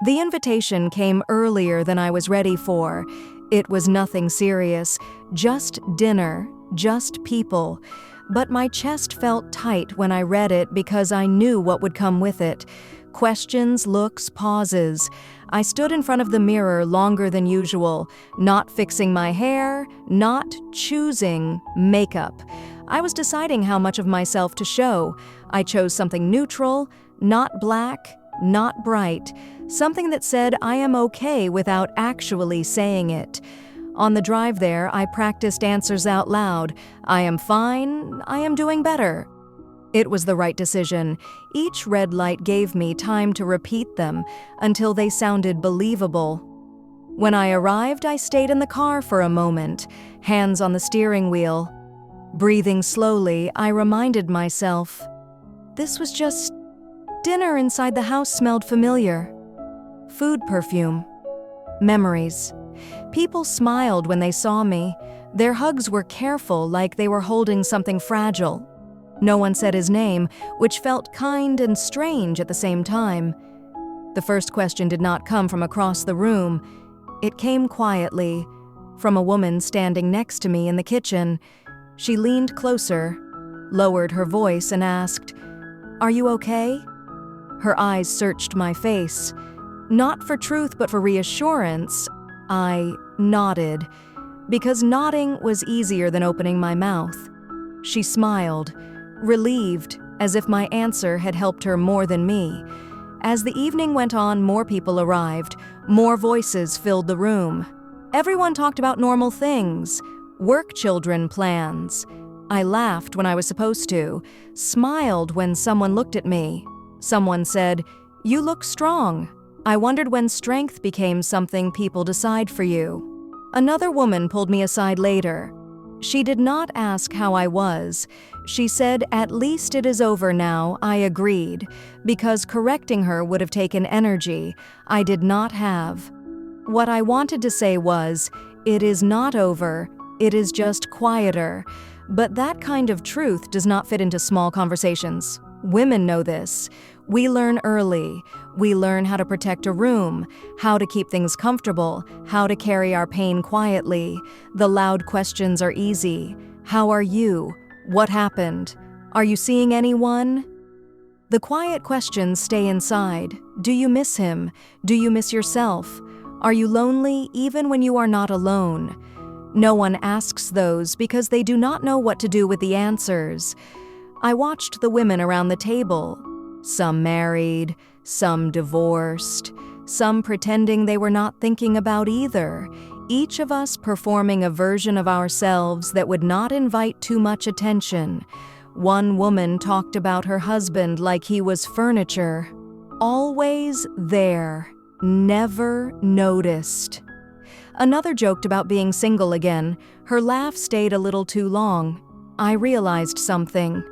The invitation came earlier than I was ready for. It was nothing serious, just dinner, just people. But my chest felt tight when I read it because I knew what would come with it. Questions, looks, pauses. I stood in front of the mirror longer than usual, not fixing my hair, not choosing makeup. I was deciding how much of myself to show. I chose something neutral, not black, not bright, something that said I am okay without actually saying it. On the drive there, I practiced answers out loud. I am fine, I am doing better. It was the right decision. Each red light gave me time to repeat them until they sounded believable. When I arrived, I stayed in the car for a moment, hands on the steering wheel. Breathing slowly, I reminded myself, this was just dinner. Inside the house smelled familiar. Food perfume. Memories. People smiled when they saw me. Their hugs were careful, like they were holding something fragile. No one said his name, which felt kind and strange at the same time. The first question did not come from across the room. It came quietly, from a woman standing next to me in the kitchen. She leaned closer, lowered her voice, and asked, "Are you okay?" Her eyes searched my face. Not for truth, but for reassurance. I nodded, because nodding was easier than opening my mouth. She smiled, relieved, as if my answer had helped her more than me. As the evening went on, more people arrived. More voices filled the room. Everyone talked about normal things, work, children, plans. I laughed when I was supposed to, smiled when someone looked at me. Someone said, "You look strong." I wondered when strength became something people decide for you. Another woman pulled me aside later. She did not ask how I was. She said, "At least it is over now." I agreed, because correcting her would have taken energy I did not have. What I wanted to say was, it is not over, it is just quieter. But that kind of truth does not fit into small conversations. Women know this. We learn early. We learn how to protect a room, how to keep things comfortable, how to carry our pain quietly. The loud questions are easy. How are you? What happened? Are you seeing anyone? The quiet questions stay inside. Do you miss him? Do you miss yourself? Are you lonely even when you are not alone? No one asks those because they do not know what to do with the answers. I watched the women around the table. Some married, some divorced, some pretending they were not thinking about either. Each of us performing a version of ourselves that would not invite too much attention. One woman talked about her husband like he was furniture. Always there, never noticed. Another joked about being single again. Her laugh stayed a little too long. I realized something.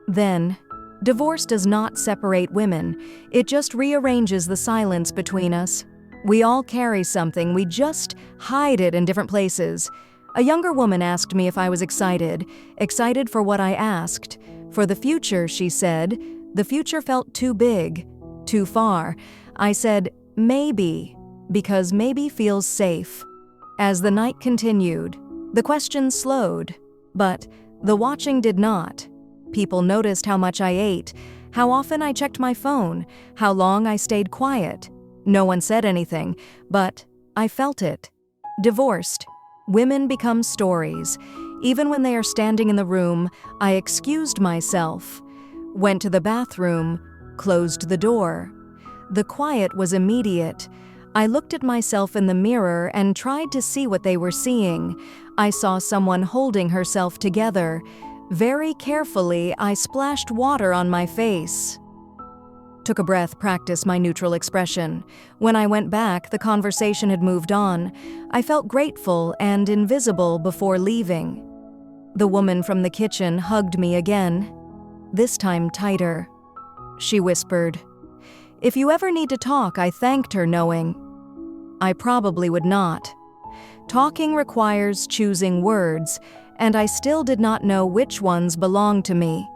Then, divorce does not separate women. It just rearranges the silence between us. We all carry something, we just hide it in different places. A younger woman asked me if I was excited. Excited for what I asked. For the future, she said. The future felt too big, too far. I said, maybe, because maybe feels safe. As the night continued, the questions slowed, but the watching did not. People noticed how much I ate, how often I checked my phone, how long I stayed quiet. No one said anything, but I felt it. Divorced. Women become stories. Even when they are standing in the room, I excused myself, went to the bathroom, closed the door. The quiet was immediate. I looked at myself in the mirror and tried to see what they were seeing. I saw someone holding herself together. Very carefully, I splashed water on my face. Took a breath, practiced my neutral expression. When I went back, the conversation had moved on. I felt grateful and invisible before leaving. The woman from the kitchen hugged me again, this time tighter. She whispered, "If you ever need to talk," I thanked her, knowing I probably would not. Talking requires choosing words, and I still did not know which ones belonged to me.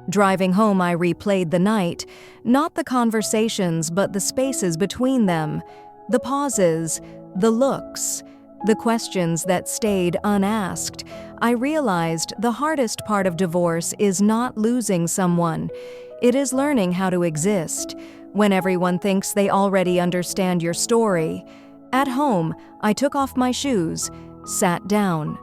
Driving home, I replayed the night, not the conversations, but the spaces between them, the pauses, the looks, the questions that stayed unasked. I realized the hardest part of divorce is not losing someone. It is learning how to exist when everyone thinks they already understand your story. At home, I took off my shoes, sat down.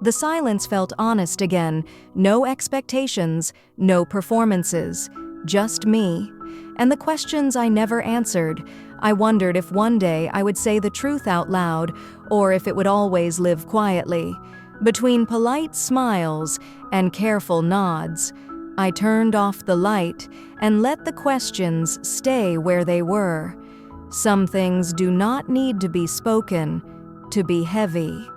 The silence felt honest again, no expectations, no performances, just me. And the questions I never answered. I wondered if one day I would say the truth out loud, or if it would always live quietly. Between polite smiles and careful nods, I turned off the light and let the questions stay where they were. Some things do not need to be spoken to be heavy.